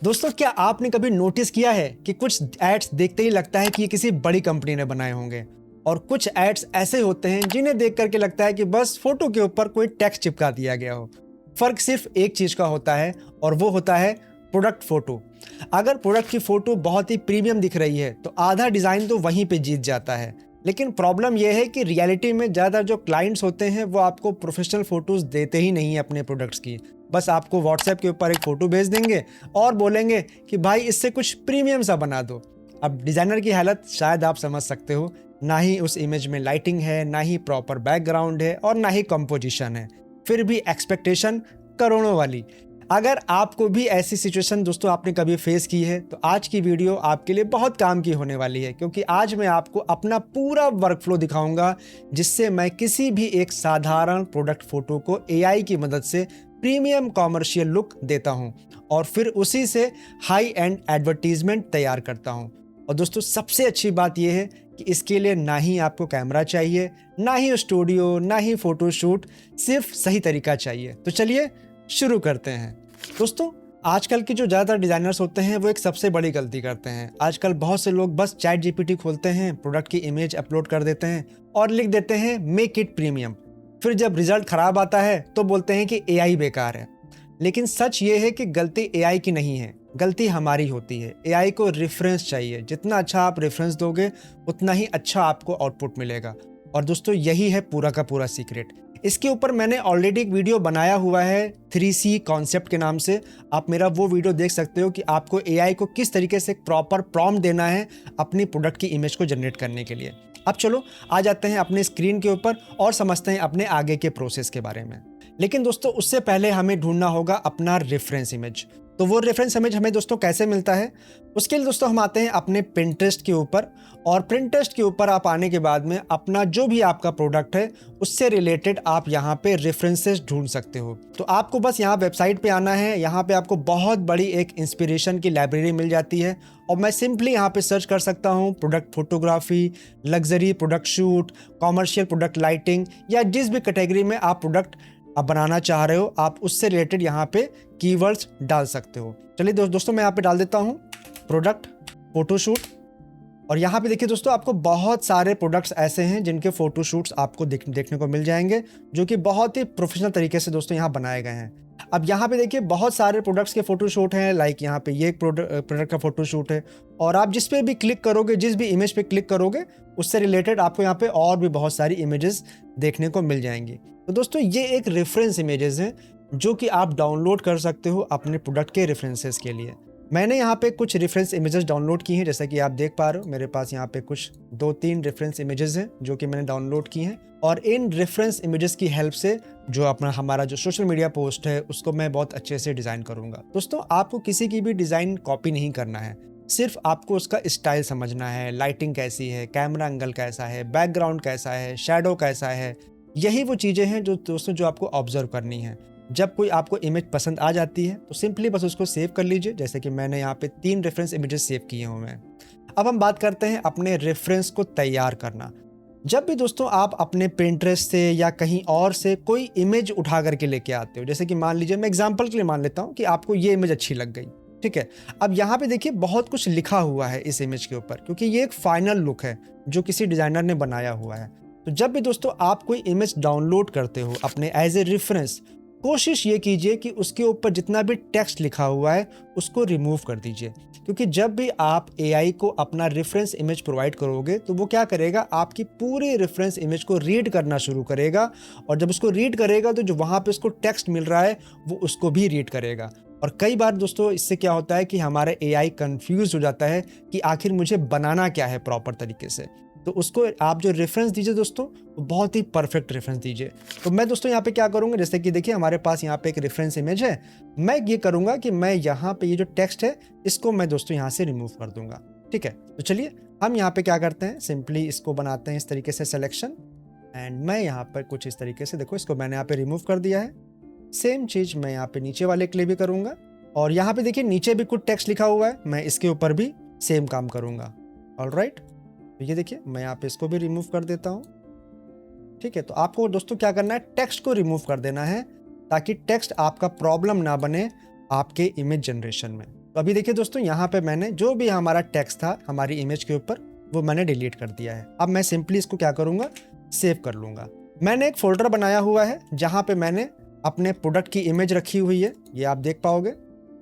दोस्तों, क्या आपने कभी नोटिस किया है कि कुछ एड्स देखते ही लगता है कि ये किसी बड़ी कंपनी ने बनाए होंगे, और कुछ एड्स ऐसे होते हैं जिन्हें देख करके लगता है कि बस फोटो के ऊपर कोई टेक्स्ट चिपका दिया गया हो। फर्क सिर्फ एक चीज का होता है, और वो होता है प्रोडक्ट फोटो। अगर प्रोडक्ट की फोटो बहुत ही प्रीमियम दिख रही है तो आधा डिजाइन तो वहीं पे जीत जाता है। लेकिन प्रॉब्लम यह है कि रियलिटी में ज़्यादा जो क्लाइंट्स होते हैं वो आपको प्रोफेशनल फोटोज देते ही नहीं है अपने प्रोडक्ट्स की। बस आपको व्हाट्सएप के ऊपर एक फ़ोटो भेज देंगे और बोलेंगे कि भाई इससे कुछ प्रीमियम सा बना दो। अब डिज़ाइनर की हालत शायद आप समझ सकते हो। ना ही उस इमेज में लाइटिंग है, ना ही प्रॉपर बैकग्राउंड है, और ना ही कंपोजिशन है, फिर भी एक्सपेक्टेशन करोड़ों वाली। अगर आपको भी ऐसी सिचुएशन दोस्तों आपने कभी फेस की है तो आज की वीडियो आपके लिए बहुत काम की होने वाली है, क्योंकि आज मैं आपको अपना पूरा वर्कफ्लो दिखाऊंगा जिससे मैं किसी भी एक साधारण प्रोडक्ट फोटो को एआई की मदद से प्रीमियम कॉमर्शियल लुक देता हूं और फिर उसी से हाई एंड एडवर्टीजमेंट तैयार करता हूं। और दोस्तों, सबसे अच्छी बात यह है कि इसके लिए ना ही आपको कैमरा चाहिए, ना ही स्टूडियो, ना ही फोटोशूट, सिर्फ सही तरीका चाहिए। तो चलिए शुरू करते हैं। दोस्तों, आजकल के जो ज़्यादातर डिज़ाइनर्स होते हैं वो एक सबसे बड़ी गलती करते हैं। आजकल बहुत से लोग बस चैट जीपीटी खोलते हैं, प्रोडक्ट की इमेज अपलोड कर देते हैं और लिख देते हैं मेक इट प्रीमियम। फिर जब रिजल्ट खराब आता है तो बोलते हैं कि एआई बेकार है। लेकिन सच ये है कि गलती एआई की नहीं है, गलती हमारी होती है। एआई को रेफरेंस चाहिए, जितना अच्छा आप रेफरेंस दोगे उतना ही अच्छा आपको आउटपुट मिलेगा। और दोस्तों, यही है पूरा का पूरा सीक्रेट। इसके ऊपर मैंने ऑलरेडी एक वीडियो बनाया हुआ है 3C कॉन्सेप्ट के नाम से। आप मेरा वो वीडियो देख सकते हो कि आपको एआई को किस तरीके से प्रॉपर प्रॉम्प्ट देना है अपनी प्रोडक्ट की इमेज को जनरेट करने के लिए। अब चलो आ जाते हैं अपने स्क्रीन के ऊपर और समझते हैं अपने आगे के प्रोसेस के बारे में। लेकिन दोस्तों, उससे पहले हमें ढूंढना होगा अपना रेफरेंस इमेज। तो वो रेफरेंस इमेज हमें दोस्तों कैसे मिलता है? उसके लिए दोस्तों हम आते हैं अपने पिंटरेस्ट के ऊपर, और पिंटरेस्ट के ऊपर आप आने के बाद में अपना जो भी आपका प्रोडक्ट है उससे रिलेटेड आप यहाँ पे रेफरेंसेस ढूंढ सकते हो। तो आपको बस यहाँ वेबसाइट पे आना है। यहाँ पे आपको बहुत बड़ी एक इंस्पिरेशन की लाइब्रेरी मिल जाती है, और मैं सिंपली यहाँ पे सर्च कर सकता हूँ product photography, luxury product shoot, commercial product lighting, या जिस भी कैटेगरी में आप प्रोडक्ट आप बनाना चाह रहे हो आप उससे रिलेटेड यहाँ पे कीवर्ड्स डाल सकते हो। चलिए दोस्तों, मैं यहाँ पे डाल देता हूँ प्रोडक्ट फोटोशूट, और यहाँ पे देखिए दोस्तों, आपको बहुत सारे प्रोडक्ट्स ऐसे हैं जिनके फोटोशूट्स आपको देखने को मिल जाएंगे, जो कि बहुत ही प्रोफेशनल तरीके से दोस्तों यहाँ बनाए गए हैं। अब यहाँ पे देखिए बहुत सारे प्रोडक्ट्स के फोटोशूट हैं। लाइक यहाँ पे ये एक प्रोडक्ट का फोटोशूट है, और आप जिस पे भी क्लिक करोगे, जिस भी इमेज पे क्लिक करोगे, उससे रिलेटेड आपको यहाँ पे और भी बहुत सारी इमेजेस देखने को मिल जाएंगी। तो दोस्तों, ये एक रेफरेंस इमेजेस हैं जो कि आप डाउनलोड कर सकते हो अपने प्रोडक्ट के रेफरेंसेस के लिए। मैंने यहाँ पे कुछ रेफरेंस इमेजेस डाउनलोड की हैं, जैसा कि आप देख पा रहे हो मेरे पास यहाँ पे कुछ 2-3 रेफरेंस इमेजेस हैं जो कि मैंने डाउनलोड की हैं। और इन रेफरेंस इमेजेस की हेल्प से जो अपना हमारा जो सोशल मीडिया पोस्ट है उसको मैं बहुत अच्छे से डिज़ाइन करूँगा। दोस्तों, आपको किसी की भी डिज़ाइन कॉपी नहीं करना है, सिर्फ आपको उसका स्टाइल समझना है। लाइटिंग कैसी है, कैमरा एंगल कैसा है, बैकग्राउंड कैसा है, शेडो कैसा है, यही वो चीज़ें हैं जो दोस्तों जो आपको ऑब्जर्व करनी है। जब कोई आपको इमेज पसंद आ जाती है तो सिंपली बस उसको सेव कर लीजिए, जैसे कि मैंने यहाँ पे 3 रेफरेंस इमेजेस सेव किए हुए हैं। अब हम बात करते हैं अपने रेफरेंस को तैयार करना। जब भी दोस्तों आप अपने पिंटरेस्ट से या कहीं और से कोई इमेज उठा करके लेके आते हो, जैसे कि मान लीजिए मैं एग्जांपल के लिए मान लेता हूँ कि आपको ये इमेज अच्छी लग गई, ठीक है। अब यहाँ पे देखिए बहुत कुछ लिखा हुआ है इस इमेज के ऊपर, क्योंकि ये एक फाइनल लुक है जो किसी डिज़ाइनर ने बनाया हुआ है। तो जब भी दोस्तों आप कोई इमेज डाउनलोड करते हो अपने एज ए रेफरेंस, कोशिश ये कीजिए कि उसके ऊपर जितना भी टेक्स्ट लिखा हुआ है उसको रिमूव कर दीजिए, क्योंकि जब भी आप एआई को अपना रेफरेंस इमेज प्रोवाइड करोगे तो वो क्या करेगा, आपकी पूरी रेफरेंस इमेज को रीड करना शुरू करेगा, और जब उसको रीड करेगा तो जो वहाँ पे उसको टेक्स्ट मिल रहा है वो उसको भी रीड करेगा। और कई बार दोस्तों इससे क्या होता है कि हमारा एआई कंफ्यूज हो जाता है कि आखिर मुझे बनाना क्या है प्रॉपर तरीके से। तो उसको आप जो रेफरेंस दीजिए दोस्तों, वो बहुत ही परफेक्ट रेफरेंस दीजिए। तो मैं दोस्तों यहाँ पे क्या करूँगा, जैसे कि देखिए हमारे पास यहाँ पे एक रेफरेंस इमेज है, मैं ये करूँगा कि मैं यहाँ पे ये जो टेक्स्ट है इसको मैं दोस्तों यहाँ से रिमूव कर दूंगा, ठीक है। तो चलिए हम यहाँ पे क्या करते हैं, सिंपली इसको बनाते हैं इस तरीके से सिलेक्शन, एंड मैं यहाँ पर कुछ इस तरीके से, देखो इसको मैंने यहाँ पे रिमूव कर दिया है। सेम चीज़ मैं यहाँ पे नीचे वाले के लिए भी करूँगा, और यहाँ पे देखिए नीचे भी कुछ टेक्स्ट लिखा हुआ है, मैं इसके ऊपर भी सेम काम करूँगा। ऑलराइट, तो ये देखिए मैं यहाँ पे इसको भी रिमूव कर देता हूँ, ठीक है। तो आपको दोस्तों क्या करना है, टेक्स्ट को रिमूव कर देना है, ताकि टेक्स्ट आपका प्रॉब्लम ना बने आपके इमेज जनरेशन में। तो अभी देखिए दोस्तों, यहाँ पे मैंने जो भी हमारा टेक्स्ट था हमारी इमेज के ऊपर वो मैंने डिलीट कर दिया है। अब मैं सिंपली इसको क्या करूँगा, सेव कर लूँगा। मैंने एक फोल्डर बनाया हुआ है जहाँ पे मैंने अपने प्रोडक्ट की इमेज रखी हुई है, ये आप देख पाओगे।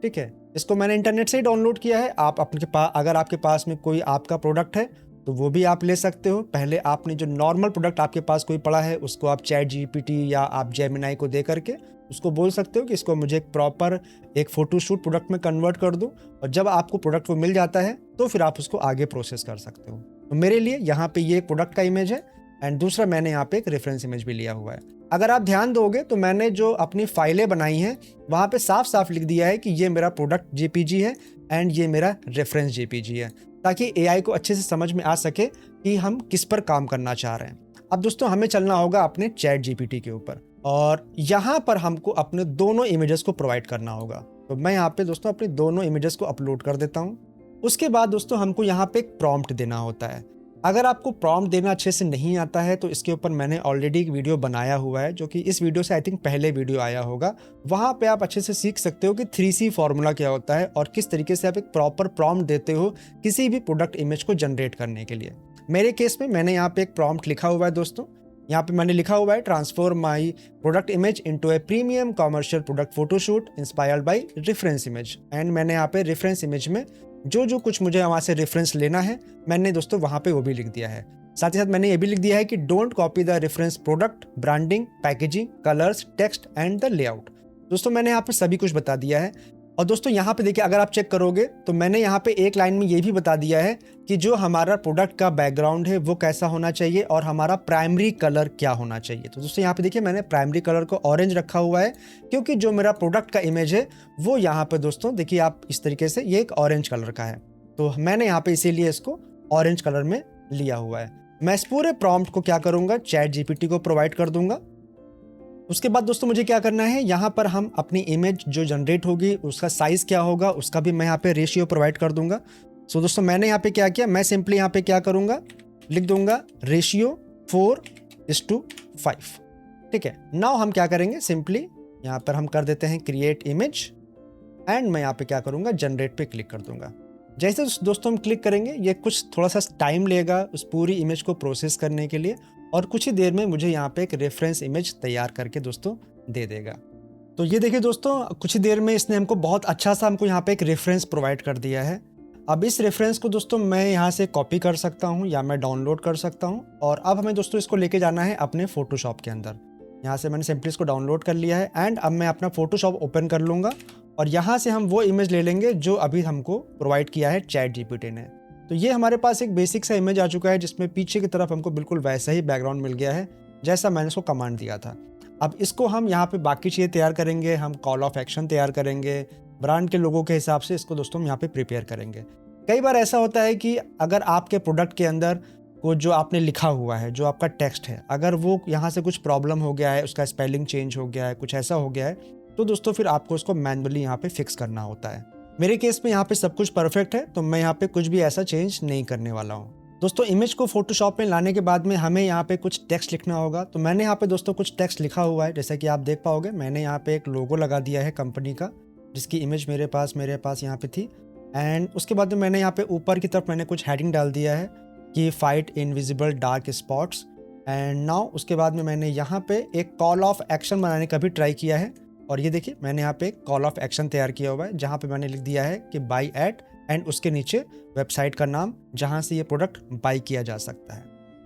ठीक है, इसको मैंने इंटरनेट से ही डाउनलोड किया है। आप अपने पास, अगर आपके पास में कोई आपका प्रोडक्ट है तो वो भी आप ले सकते हो। पहले आपने जो नॉर्मल प्रोडक्ट आपके पास कोई पड़ा है उसको आप चैट जीपीटी या आप जेमिनाई को दे करके उसको बोल सकते हो कि इसको मुझे एक प्रॉपर एक फोटोशूट प्रोडक्ट में कन्वर्ट कर दो, और जब आपको प्रोडक्ट वो मिल जाता है तो फिर आप उसको आगे प्रोसेस कर सकते हो। तो मेरे लिए यहाँ पे ये एक प्रोडक्ट का इमेज है एंड दूसरा मैंने यहाँ पे एक रेफरेंस इमेज भी लिया हुआ है। अगर आप ध्यान दोगे तो मैंने जो अपनी फाइलें बनाई हैं वहाँ पे साफ साफ लिख दिया है कि ये मेरा प्रोडक्ट जेपीजी है एंड ये मेरा रेफरेंस जेपीजी है, ताकि एआई को अच्छे से समझ में आ सके कि हम किस पर काम करना चाह रहे हैं। अब दोस्तों हमें चलना होगा अपने चैट जीपीटी के ऊपर, और यहाँ पर हमको अपने दोनों इमेजेस को प्रोवाइड करना होगा। तो मैं यहाँ पे दोस्तों अपनी दोनों इमेजेस को अपलोड कर देता हूँ। उसके बाद दोस्तों हमको यहाँ पे एक प्रॉम्प्ट देना होता है। अगर आपको प्रॉम्प्ट देना अच्छे से नहीं आता है तो इसके ऊपर मैंने ऑलरेडी एक वीडियो बनाया हुआ है, जो कि इस वीडियो से आई थिंक पहले वीडियो आया होगा। वहाँ पे आप अच्छे से सीख सकते हो कि 3C फॉर्मूला क्या होता है और किस तरीके से आप एक प्रॉपर प्रॉम्प्ट देते हो किसी भी प्रोडक्ट इमेज को जनरेट करने के लिए। मेरे केस में मैंने यहाँ पे एक प्रॉम्प्ट लिखा हुआ है दोस्तों। यहाँ पे मैंने लिखा हुआ है transform my product image into A premium commercial product photoshoot inspired by reference image. And मैंने यहाँ पे रेफरेंस इमेज में जो कुछ मुझे वहाँ से रेफरेंस लेना है मैंने दोस्तों वहाँ पे वो भी लिख दिया है। साथ ही साथ मैंने ये भी लिख दिया है कि don't copy the reference product, branding, packaging, colours, text and the layout. दोस्तों मैंने यहाँ पे सभी कुछ बता दिया है। और दोस्तों यहाँ पे देखिए, अगर आप चेक करोगे तो मैंने यहाँ पे एक लाइन में ये भी बता दिया है कि जो हमारा प्रोडक्ट का बैकग्राउंड है वो कैसा होना चाहिए और हमारा प्राइमरी कलर क्या होना चाहिए। तो दोस्तों यहाँ पे देखिए मैंने प्राइमरी कलर को ऑरेंज रखा हुआ है, क्योंकि जो मेरा प्रोडक्ट का इमेज है वो यहाँ पे दोस्तों देखिए आप इस तरीके से ये एक ऑरेंज कलर का है, तो मैंने यहाँ पे इसीलिए इसको ऑरेंज कलर में लिया हुआ है। मैं इस पूरे प्रॉम्प्ट को क्या करूँगा, चैट जीपीटी को प्रोवाइड कर दूंगा। उसके बाद दोस्तों मुझे क्या करना है, यहाँ पर हम अपनी इमेज जो जनरेट होगी उसका साइज़ क्या होगा उसका भी मैं यहाँ पे रेशियो प्रोवाइड कर दूंगा। सो दोस्तों मैंने यहाँ पे क्या किया, मैं सिंपली यहाँ पे क्या करूँगा, लिख दूंगा रेशियो 4:5। ठीक है, नाउ हम क्या करेंगे, सिंपली यहाँ पर हम कर देते हैं क्रिएट इमेज एंड मैं यहाँ पे क्या करूँगा, जनरेट पे क्लिक कर दूंगा। जैसे दोस्तों हम क्लिक करेंगे ये कुछ थोड़ा सा टाइम लेगा उस पूरी इमेज को प्रोसेस करने के लिए, और कुछ ही देर में मुझे यहाँ पे एक रेफरेंस इमेज तैयार करके दोस्तों दे देगा। तो ये देखिए दोस्तों, कुछ ही देर में इसने हमको बहुत अच्छा सा हमको यहाँ पे एक रेफरेंस प्रोवाइड कर दिया है। अब इस रेफरेंस को दोस्तों मैं यहाँ से कॉपी कर सकता हूँ या मैं डाउनलोड कर सकता हूँ, और अब हमें दोस्तों इसको लेके जाना है अपने फोटोशॉप के अंदर। यहाँ से मैंने सिंपली इसको डाउनलोड कर लिया है एंड अब मैं अपना फोटोशॉप ओपन कर लूँगा, और यहाँ से हम वो इमेज ले लेंगे जो अभी हमको प्रोवाइड किया है चैट जीपीटी ने। तो ये हमारे पास एक बेसिक सा इमेज आ चुका है जिसमें पीछे की तरफ हमको बिल्कुल वैसा ही बैकग्राउंड मिल गया है जैसा मैंने उसको कमांड दिया था। अब इसको हम यहाँ पे बाकी चीज़ें तैयार करेंगे, हम कॉल ऑफ एक्शन तैयार करेंगे, ब्रांड के लोगों के हिसाब से इसको दोस्तों हम यहाँ पे प्रिपेयर करेंगे। कई बार ऐसा होता है कि अगर आपके प्रोडक्ट के अंदर को जो आपने लिखा हुआ है, जो आपका टेक्स्ट है, अगर वो यहाँ से कुछ प्रॉब्लम हो गया है, उसका स्पेलिंग चेंज हो गया है, कुछ ऐसा हो गया है, तो दोस्तों फिर आपको उसको मैनुअली यहाँ पे फिक्स करना होता है। मेरे केस में यहाँ पे सब कुछ परफेक्ट है, तो मैं यहाँ पे कुछ भी ऐसा चेंज नहीं करने वाला हूँ। दोस्तों इमेज को फोटोशॉप में लाने के बाद में हमें यहाँ पे कुछ टेक्स्ट लिखना होगा। तो मैंने यहाँ पे दोस्तों कुछ टेक्स्ट लिखा हुआ है, जैसा कि आप देख पाओगे। मैंने यहाँ पे एक लोगो लगा दिया है कंपनी का, जिसकी इमेज मेरे पास यहाँ पे थी। एंड उसके बाद में मैंने यहाँ पे ऊपर की तरफ मैंने कुछ हेडिंग डाल दिया है कि fight invisible dark spots. And now उसके बाद में मैंने यहाँ पे एक कॉल ऑफ एक्शन बनाने का भी ट्राई किया है, और ये देखिए मैंने यहाँ पे एक कॉल ऑफ एक्शन तैयार किया हुआ है जहाँ पे मैंने लिख दिया है कि बाई एट एंड उसके नीचे वेबसाइट का नाम जहाँ से ये प्रोडक्ट बाई किया जा सकता है।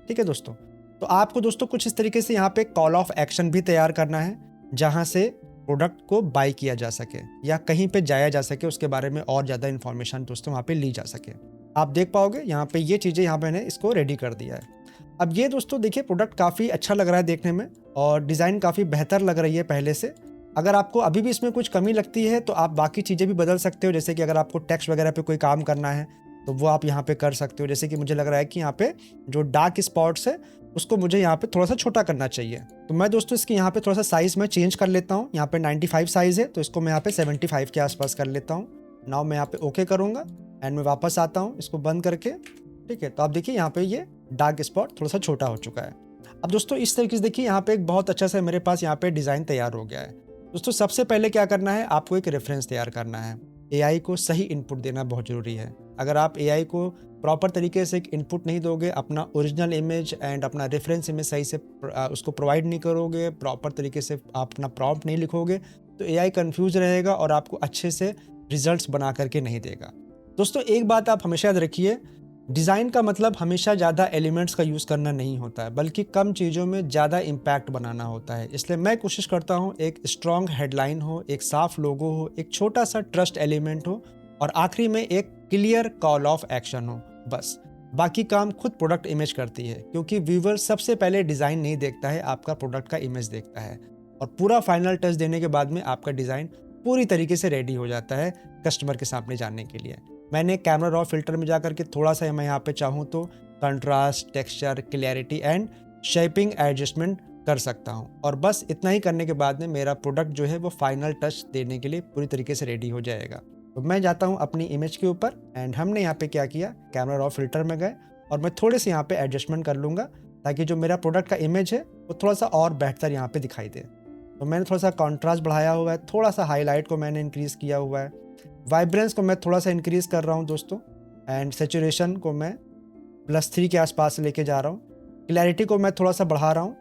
ठीक है दोस्तों, तो आपको दोस्तों कुछ इस तरीके से यहाँ पे कॉल ऑफ एक्शन भी तैयार करना है जहाँ से प्रोडक्ट को बाई किया जा सके या कहीं पे जाया जा सके, उसके बारे में और ज़्यादा इन्फॉर्मेशन दोस्तों वहाँ पे ली जा सके। आप देख पाओगे यहाँ पे ये चीज़ें यहाँ पे मैंने इसको रेडी कर दिया है। अब ये दोस्तों देखिए प्रोडक्ट काफ़ी अच्छा लग रहा है देखने में, और डिज़ाइन काफ़ी बेहतर लग रही है पहले से। अगर आपको अभी भी इसमें कुछ कमी लगती है तो आप बाकी चीज़ें भी बदल सकते हो, जैसे कि अगर आपको टेक्स्ट वगैरह पे कोई काम करना है तो वो आप यहाँ पे कर सकते हो। जैसे कि मुझे लग रहा है कि यहाँ पे जो डार्क स्पॉट्स है उसको मुझे यहाँ पे थोड़ा सा छोटा करना चाहिए, तो मैं दोस्तों इसकी यहाँ पे थोड़ा सा साइज़ मैं चेंज कर लेता हूँ। यहाँ पे 95 साइज़ है तो इसको मैं यहाँ पे 75 के आसपास कर लेता हूँ। नाउ मैं यहाँ पे ओके करूँगा एंड मैं वापस आता हूँ इसको बंद करके। ठीक है, तो आप देखिए यहाँ पे ये डार्क स्पॉट थोड़ा सा छोटा हो चुका है। अब दोस्तों इस तरीके से देखिए यहाँ पे एक बहुत अच्छा सा मेरे पास यहाँ पे डिज़ाइन तैयार हो गया है। दोस्तों सबसे पहले क्या करना है, आपको एक रेफरेंस तैयार करना है। एआई को सही इनपुट देना बहुत ज़रूरी है। अगर आप एआई को प्रॉपर तरीके से एक इनपुट नहीं दोगे, अपना ओरिजिनल इमेज एंड अपना रेफरेंस इमेज सही से उसको प्रोवाइड नहीं करोगे, प्रॉपर तरीके से आप अपना प्रॉम्प्ट नहीं लिखोगे, तो एआई कंफ्यूज रहेगा और आपको अच्छे से रिजल्ट्स बना करके नहीं देगा। दोस्तों एक बात आप हमेशा याद रखिए, डिज़ाइन का मतलब हमेशा ज़्यादा एलिमेंट्स का यूज़ करना नहीं होता है, बल्कि कम चीज़ों में ज़्यादा इम्पैक्ट बनाना होता है। इसलिए मैं कोशिश करता हूँ एक स्ट्रॉन्ग हेडलाइन हो, एक साफ लोगो हो, एक छोटा सा ट्रस्ट एलिमेंट हो और आखिरी में एक क्लियर कॉल ऑफ एक्शन हो। बस बाकी काम खुद प्रोडक्ट इमेज करती है, क्योंकि व्यूवर सबसे पहले डिज़ाइन नहीं देखता है, आपका प्रोडक्ट का इमेज देखता है और पूरा फाइनल टच देने के बाद में आपका डिज़ाइन पूरी तरीके से रेडी हो जाता है कस्टमर के सामने जाने के लिए। मैंने कैमरा रॉ फिल्टर में जाकर के थोड़ा सा मैं यहाँ पे चाहूँ तो contrast, texture, clarity and shaping adjustment कर सकता हूँ और बस इतना ही करने के बाद में मेरा प्रोडक्ट जो है वो फाइनल टच देने के लिए पूरी तरीके से रेडी हो जाएगा। तो मैं जाता हूँ अपनी इमेज के ऊपर एंड हमने यहाँ पे क्या किया, कैमरा रॉ फिल्टर में गए और मैं थोड़े से यहाँ पे एडजस्टमेंट कर लूँगा ताकि जो मेरा प्रोडक्ट का इमेज है वो थोड़ा सा और बेहतर यहाँ पे दिखाई दे। तो मैंने थोड़ा सा कॉन्ट्रास्ट बढ़ाया हुआ है, थोड़ा सा हाईलाइट को मैंने इंक्रीज़ किया हुआ है, वाइब्रेंस को मैं थोड़ा सा इंक्रीज़ कर रहा हूँ दोस्तों एंड सैचुरेशन को मैं +3 के आसपास लेके जा रहा हूँ, क्लैरिटी को मैं थोड़ा सा बढ़ा रहा हूँ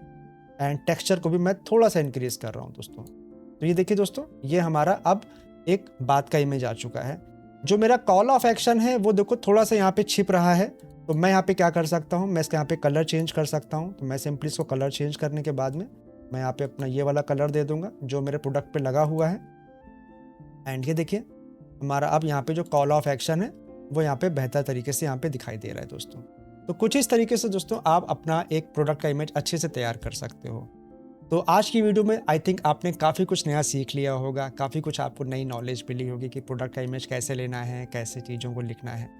एंड टेक्सचर को भी मैं थोड़ा सा इंक्रीज़ कर रहा हूँ दोस्तों। तो ये देखिए दोस्तों, ये हमारा अब एक बात का इमेज आ चुका है। जो मेरा कॉल ऑफ एक्शन है वो देखो थोड़ा सा यहाँ पे छिप रहा है, तो मैं यहाँ पे क्या कर सकता हूँ, मैं इसका यहाँ पे कलर चेंज कर सकता हूँ। तो मैं सिंपली इसको कलर चेंज करने के बाद में मैं यहाँ पे अपना ये वाला कलर दे दूंगा जो मेरे प्रोडक्ट पे लगा हुआ है एंड ये देखिए हमारा अब यहाँ पे जो कॉल ऑफ एक्शन है वो यहाँ पे बेहतर तरीके से यहाँ पे दिखाई दे रहा है दोस्तों। तो कुछ इस तरीके से दोस्तों आप अपना एक प्रोडक्ट का इमेज अच्छे से तैयार कर सकते हो। तो आज की वीडियो में आई थिंक आपने काफ़ी कुछ नया सीख लिया होगा, काफ़ी कुछ आपको नई नॉलेज मिली होगी कि प्रोडक्ट का इमेज कैसे लेना है, कैसे चीज़ों को लिखना है।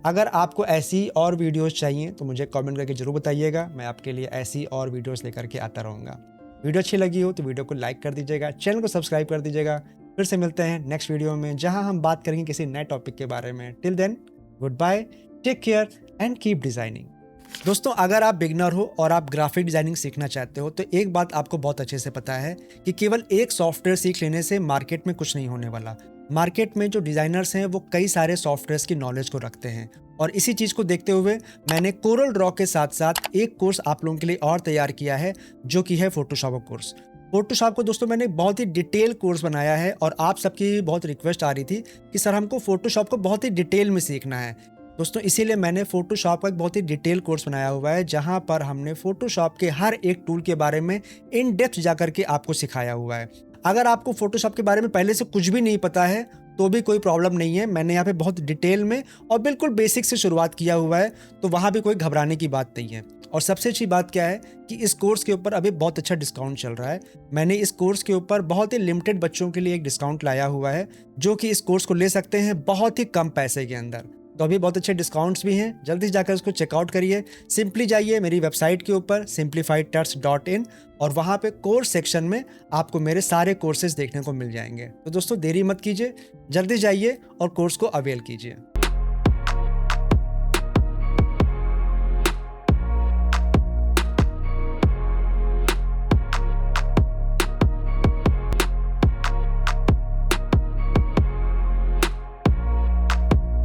अगर आपको ऐसी और वीडियोज़ चाहिए तो मुझे कमेंट करके ज़रूर बताइएगा, मैं आपके लिए ऐसी और वीडियोज़ लेकर के आता रहूँगा। वीडियो अच्छी लगी हो तो वीडियो को लाइक कर दीजिएगा, चैनल को सब्सक्राइब कर दीजिएगा। फिर से मिलते हैं नेक्स्ट वीडियो में जहां हम बात करेंगे किसी नए टॉपिक के बारे में। Till then goodbye, take care and keep designing. दोस्तों अगर आप बिगनर हो और आप ग्राफिक डिजाइनिंग सीखना चाहते हो तो एक बात आपको बहुत अच्छे से पता है कि केवल एक सॉफ्टवेयर सीख लेने से मार्केट में कुछ नहीं होने वाला। मार्केट में जो डिज़ाइनर्स हैं वो कई सारे सॉफ्टवेयर्स की नॉलेज को रखते हैं और इसी चीज़ को देखते हुए मैंने कोरल ड्रॉ के साथ साथ एक कोर्स आप लोगों के लिए और तैयार किया है जो कि है फोटोशॉप कोर्स। फोटोशॉप को दोस्तों मैंने बहुत ही डिटेल कोर्स बनाया है और आप सबकी बहुत रिक्वेस्ट आ रही थी कि सर हमको फोटोशॉप को बहुत ही डिटेल में सीखना है दोस्तों, इसीलिए मैंने फोटोशॉप का एक बहुत ही डिटेल कोर्स बनाया हुआ है जहां पर हमने फोटोशॉप के हर एक टूल के बारे में इन डेप्थ जाकर के आपको सिखाया हुआ है। अगर आपको फोटोशॉप के बारे में पहले से कुछ भी नहीं पता है तो भी कोई प्रॉब्लम नहीं है, मैंने यहाँ पे बहुत डिटेल में और बिल्कुल बेसिक से शुरुआत किया हुआ है, तो वहाँ भी कोई घबराने की बात नहीं है। और सबसे अच्छी बात क्या है कि इस कोर्स के ऊपर अभी बहुत अच्छा डिस्काउंट चल रहा है। मैंने इस कोर्स के ऊपर बहुत ही लिमिटेड बच्चों के लिए एक डिस्काउंट लाया हुआ है जो कि इस कोर्स को ले सकते हैं बहुत ही कम पैसे के अंदर। तो अभी बहुत अच्छे डिस्काउंट्स भी हैं, जल्दी से जाकर इसको चेकआउट करिए। सिंपली जाइए मेरी वेबसाइट के ऊपर simplifiedtuts.in और वहाँ पे कोर्स सेक्शन में आपको मेरे सारे कोर्सेज देखने को मिल जाएंगे। तो दोस्तों देरी मत कीजिए, जल्दी जाइए और कोर्स को अवेल कीजिए।